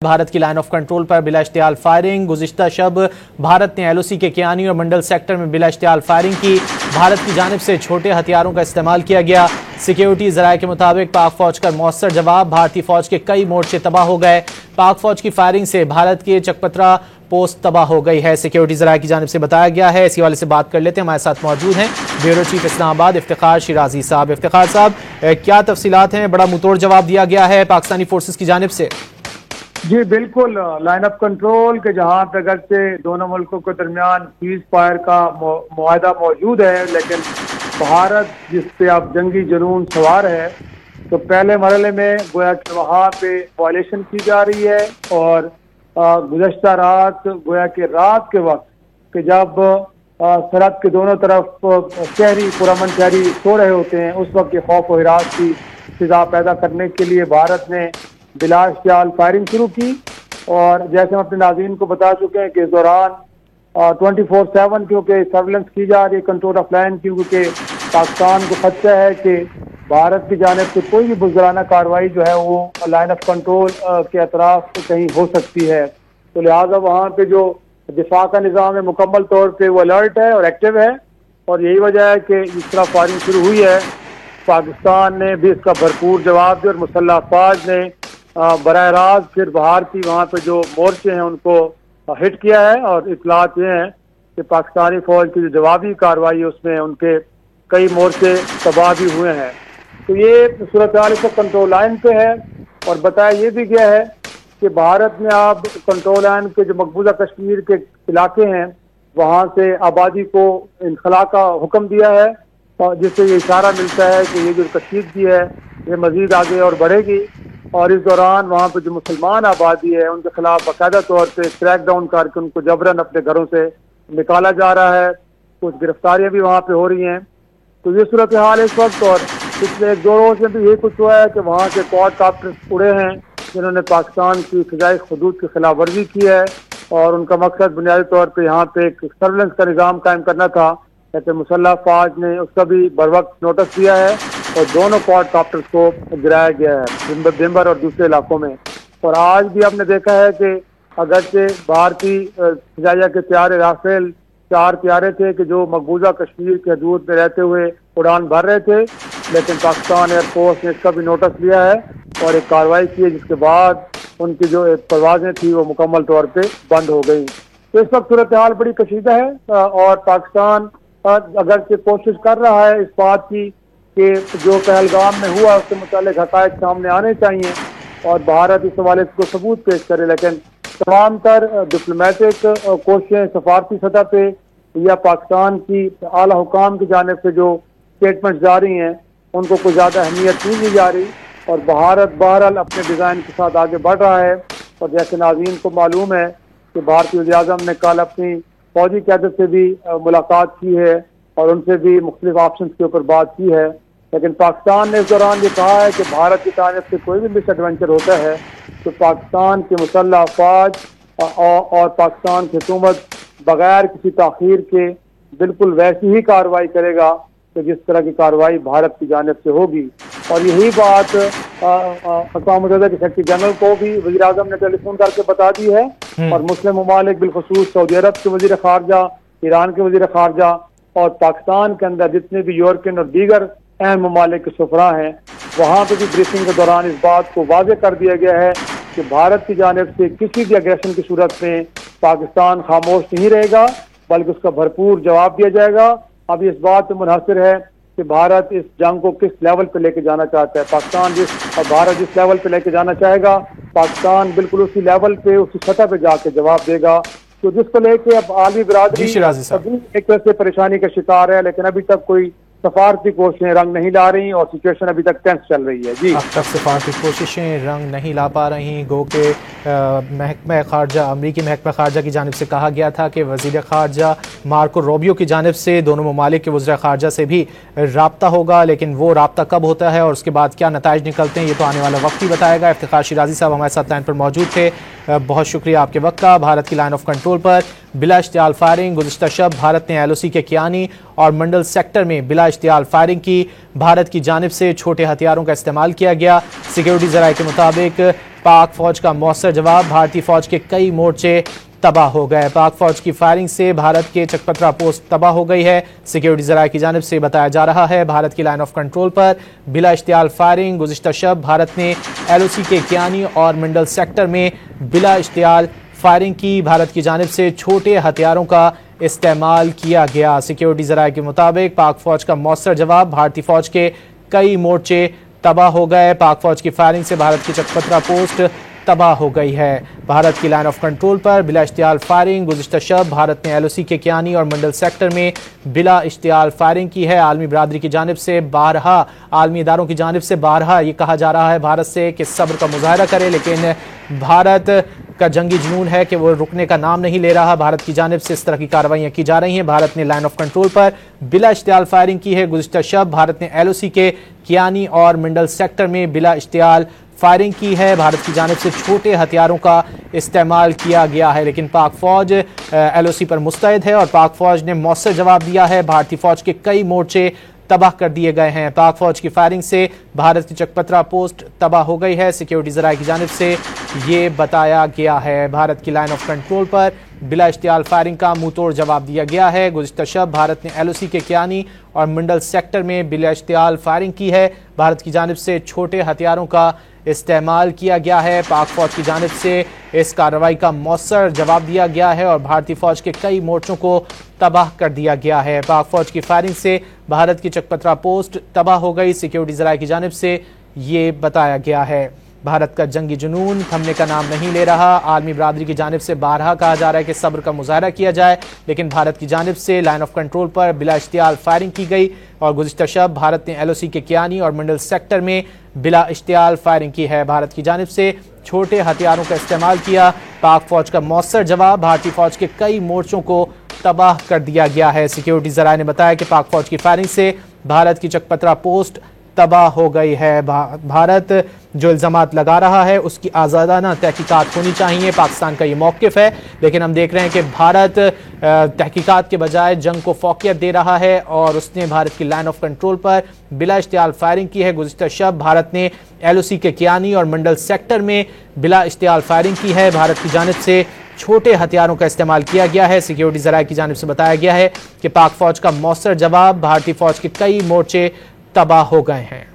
भारत की line of control पर बिला इश्तियाल फायरिंग। गुज़िश्ता शब भारत ने LOC के कियानी और मंडल सेक्टर में बिला इश्तियाल फायरिंग की। भारत की जानिब से छोटे हथियारों का इस्तेमाल किया गया। सिक्योरिटी ज़राए के मुताबिक पाक फौज का मौसर जवाब। भारतीय फौज के कई मोर्चे तबाह हो गए। पाक फौज की फायरिंग से भारत के चकपतरा पोस्ट तबाह हो गई है, सिक्योरिटी ज़राए की जानिब से बताया गया है। इसी वाले से बात कर लेते हैं। हमारे साथ मौजूद हैं ब्यूरो चीफ इस्लामाबाद इफ्तिखार शिराजी साहब। इफ्तिखार साहब, क्या तफसीलात हैं? बड़ा मुतोड़ जवाब दिया गया है पाकिस्तानी फोर्सेस की जानिब से। जी बिल्कुल, लाइन ऑफ कंट्रोल के जहां पे अगर से दोनों मुल्कों के दरमियान सीज फायर का मुआहदा मौजूद है, लेकिन भारत जिस पे अब जंगी जुनून सवार है, तो पहले मरहले में गोया कि वहाँ पे वायलेशन की जा रही है। और गुज़श्ता रात गोया कि रात के वक्त कि जब सरहद के दोनों तरफ शहरी पुरअमन शहरी सो रहे होते हैं, उस वक्त के खौफ और हिरास की फिजा पैदा करने के लिए भारत ने बिला इश्तियाल फायरिंग शुरू की। और जैसे हम अपने नाज़रीन को बता चुके हैं कि इस दौरान 24/7 क्योंकि सर्विलेंस की जा रही है कंट्रोल ऑफ लाइन, क्योंकि पाकिस्तान को खदशा है कि भारत की जानिब से कोई भी बुज़दिलाना कार्रवाई जो है वो लाइन ऑफ कंट्रोल के अतराफ कहीं हो सकती है। तो लिहाजा वहाँ पे जो दिफा का निज़ाम है मुकम्मल तौर पर वो अलर्ट है और एक्टिव है। और यही वजह है कि इस तरह फायरिंग शुरू हुई है। पाकिस्तान ने भी इसका भरपूर जवाब दिया और मुसल्लह अफवाज ने बराह रास्त फिर बाहर की वहाँ पे जो मोर्चे हैं उनको हिट किया है। और इतलात ये हैं कि पाकिस्तानी फौज की जो जवाबी कार्रवाई है उसमें उनके कई मोर्चे तबाह भी हुए हैं। तो ये सूरत हाल इस कंट्रोल लाइन पे है। और बताया ये भी गया है कि भारत ने अब कंट्रोल लाइन के जो मकबूजा कश्मीर के इलाके हैं वहाँ से आबादी को इनखला का हुक्म दिया है, और जिससे ये इशारा मिलता है कि ये जो कशीदगी है ये मजीद आगे और बढ़ेगी। और इस दौरान वहाँ पर जो मुसलमान आबादी है उनके खिलाफ बाकायदा तौर पर क्रैक डाउन करके उनको जबरन अपने घरों से निकाला जा रहा है। कुछ गिरफ्तारियाँ भी वहाँ पे हो रही हैं। तो ये सूरत हाल इस वक्त। और पिछले 1-2 रोज में भी ये कुछ हुआ है कि वहाँ के क्वाड कॉप्टर उड़े हैं जिन्होंने पाकिस्तान की फिजाई हदूद की खिलाफ वर्जी की है। और उनका मकसद बुनियादी तौर पर यहाँ पे एक सर्विलेंस का निज़ाम कायम करना था, लेकिन मुसल्लह फौज ने उसका भी बर वक्त नोटिस दिया है और दोनों क्वाड कॉप्टर्स को गिराया गया है दिम्बर और दूसरे इलाकों में। और आज भी आपने देखा है कि अगरचे भारतीय फिजाइया के त्यारे राफेल 4 त्यारे थे कि जो मकबूजा कश्मीर के हदूद में रहते हुए उड़ान भर रहे थे, लेकिन पाकिस्तान एयरफोर्स ने इसका भी नोटिस लिया है और एक कार्रवाई की है, जिसके बाद उनकी जो परवाजें थी वो मुकम्मल तौर पर बंद हो गई। तो इस वक्त सूरत हाल बड़ी कशीदा है और पाकिस्तान अगर से कोशिश कर रहा है इस बात की कि जो पहलगाम में हुआ उसके मुतालिक हक़ाइक़ सामने आने चाहिए और भारत इस हवाले को सबूत पेश करे, लेकिन तमाम तर डिप्लोमेटिक कोशिशें सफारती सतह पे या पाकिस्तान की आला हुकाम की जानिब से जो स्टेटमेंट जारी हैं उनको कोई ज़्यादा अहमियत नहीं दी जा रही। और भारत बहरहाल अपने डिज़ाइन के साथ आगे बढ़ रहा है। और जैसे नाज़रीन को मालूम है कि भारतीय वज़ीर-ए-आज़म ने कल अपनी फौजी क़यादत से भी मुलाकात की है और उनसे भी मुख्तलिफ ऑप्शन के ऊपर बात की है। लेकिन पाकिस्तान ने इस दौरान ये कहा है कि भारत की तारीफ से कोई भी मिस एडवेंचर होता है तो पाकिस्तान के मुसल्लह अफवाज और पाकिस्तान की हुकूमत बगैर किसी ताख़ीर के बिल्कुल वैसी ही कार्रवाई करेगा कि जिस तरह की कार्रवाई भारत की जानिब से होगी। और यही बात अक़वाम मुत्तहिदा के सेक्रेटरी जनरल को भी वज़ीर-ए-आज़म ने टेलीफोन करके बता दी है। और मुस्लिम ममालिक बिलखुसूस सऊदी अरब के वज़ीर ख़ारजा, ईरान के वज़ीर ख़ारजा और पाकिस्तान के अंदर जितने भी यूरोपियन और दीगर अहम ममालिक के सफरा हैं वहाँ पर भी ब्रीफिंग के दौरान इस बात को वाज़ेह कर दिया गया है कि भारत की जानिब से किसी भी एग्रेशन की सूरत में पाकिस्तान खामोश नहीं रहेगा, बल्कि उसका भरपूर जवाब दिया जाएगा। अब इस बात पर मुनहसर है कि भारत इस जंग को किस लेवल पे लेके जाना चाहता है। पाकिस्तान और भारत जिस लेवल पे लेके जाना चाहेगा, पाकिस्तान बिल्कुल उसी लेवल पे उसी सतह पे जाके जवाब देगा। तो जिसको लेके अब आलमी बिरादरी एक तरह से परेशानी का शिकार है, लेकिन अभी तक कोई सफारती कोशिशें रंग नहीं ला रही और सिचुएशन अभी तक टेंस चल रही है। जी, अब तक सफारती कोशिशें रंग नहीं ला पा रही। गो के महकमा खारजा, अमरीकी महकमा खारजा की जानिब से कहा गया था कि वज़ीर खारजा मार्को रूबियो की जानिब से दोनों ममालिक के वज़ीर खारजा से भी रब्ता होगा, लेकिन वो रब्ता कब होता है और उसके बाद क्या नताइज निकलते हैं ये तो आने वाला वक्त ही बताएगा। इफ्तिखार शिराजी साहब हमारे साथ लाइन पर मौजूद थे, बहुत शुक्रिया आपके वक्त का। भारत की लाइन ऑफ कंट्रोल पर बिला इश्तियाल फायरिंग। गुज़िश्ता शब भारत ने LOC के कियानी और मंडल सेक्टर में बिला इश्तियाल फायरिंग की। भारत की जानिब से छोटे हथियारों का इस्तेमाल किया गया। सिक्योरिटी ज़राए के मुताबिक पाक फौज का मौसर जवाब, भारतीय फौज के कई मोर्चे तबाह हो गए। पाक फौज की फायरिंग से भारत के चकपत्रा पोस्ट तबाह हो गई है। सिक्योरिटी जराये की जानिब से बताया जा रहा है भारत की लाइन ऑफ कंट्रोल पर बिला इश्तियाल फायरिंग। गुज़िश्ता शब भारत ने LOC के कियानी और मंडल सेक्टर में बिला इश्तियाल फायरिंग की। भारत की जानिब से छोटे हथियारों का इस्तेमाल किया गया। सिक्योरिटी जराये के मुताबिक पाक फौज का मौसर जवाब, भारतीय फौज के कई मोर्चे तबाह हो गए। पाक फौज की फायरिंग से भारत की चकपत्रा पोस्ट तबाह हो गई है। भारत की लाइन ऑफ कंट्रोल पर बिला इश्तियाल फायरिंग। गुज़िश्ता शब भारत ने LOC के कियानी और मंडल सेक्टर में बिला इश्तियाल फायरिंग की है। आलमी बरादरी की जानिब से बारहा, आलमी इदारों की जानिब से बारहा ये कहा जा रहा है भारत से कि सब्र का मुजाहरा करे, लेकिन भारत का जंगी जुनून है कि वो रुकने का नाम नहीं ले रहा। भारत की जानिब से इस तरह की कार्रवाइयाँ की जा रही हैं। भारत ने लाइन ऑफ कंट्रोल पर बिला इश्तियाल फायरिंग की है। गुज़िश्ता शब भारत ने LOC के कियानी और मंडल सेक्टर में बिला इश्तियाल फायरिंग की है। भारत की जानिब से छोटे हथियारों का इस्तेमाल किया गया है, लेकिन पाक फौज LOC पर मुस्तैद है और पाक फौज ने मौसर जवाब दिया है। भारतीय फौज के कई मोर्चे तबाह कर दिए गए हैं। पाक फौज की फायरिंग से भारत की चकपत्रा पोस्ट तबाह हो गई है। सिक्योरिटी जराये की जानिब से ये बताया गया है। भारत की लाइन ऑफ कंट्रोल पर बिला इश्तियाल फायरिंग का मुंह तोड़ जवाब दिया गया है। गुज़िश्ता शब भारत ने LOC के कियानी और मंडल सेक्टर में बिला इश्तियाल फायरिंग की है। भारत की जानिब से छोटे हथियारों का इस्तेमाल किया गया है। पाक फौज की जानिब से इस कार्रवाई का मौसर जवाब दिया गया है और भारतीय फौज के कई मोर्चों को तबाह कर दिया गया है। पाक फौज की फायरिंग से भारत की चकपत्रा पोस्ट तबाह हो गई। सिक्योरिटी जराये की जानिब से ये बताया गया है। भारत का जंगी जुनून थमने का नाम नहीं ले रहा। आलमी बरादरी की जानिब से बारहा कहा जा रहा है कि सब्र का मुजाहरा किया जाए, लेकिन भारत की जानिब से लाइन ऑफ कंट्रोल पर बिला इश्तियाल फायरिंग की गई और गुज़िश्ता शब भारत ने LOC के कियानी और मंडल सेक्टर में बिला इश्तियाल फायरिंग की है। भारत की जानिब से छोटे हथियारों का इस्तेमाल किया। पाक फौज का मौसर जवाब, भारतीय फौज के कई मोर्चों को तबाह कर दिया गया है। सिक्योरिटी जराये ने बताया कि पाक फौज की फायरिंग से भारत की चकपत्रा पोस्ट तबाह हो गई है। भारत जो इल्ज़ामात लगा रहा है उसकी आज़ादाना तहकीकात होनी चाहिए, पाकिस्तान का ये मौक़िफ़ है, लेकिन हम देख रहे हैं कि भारत तहकीकात के बजाय जंग को फ़ौक़ियत दे रहा है और उसने भारत की लाइन ऑफ कंट्रोल पर बिला इश्तियाल फायरिंग की है। गुज़िश्ता शब भारत ने LOC के कियानी और मंडल सेक्टर में बिला इश्तियाल फायरिंग की है। भारत की जानिब से छोटे हथियारों का इस्तेमाल किया गया है। सिक्योरिटी जराये की जानिब से बताया गया है कि पाक फौज का मौसर जवाब, भारतीय फौज के कई मोर्चे तबाह हो गए हैं।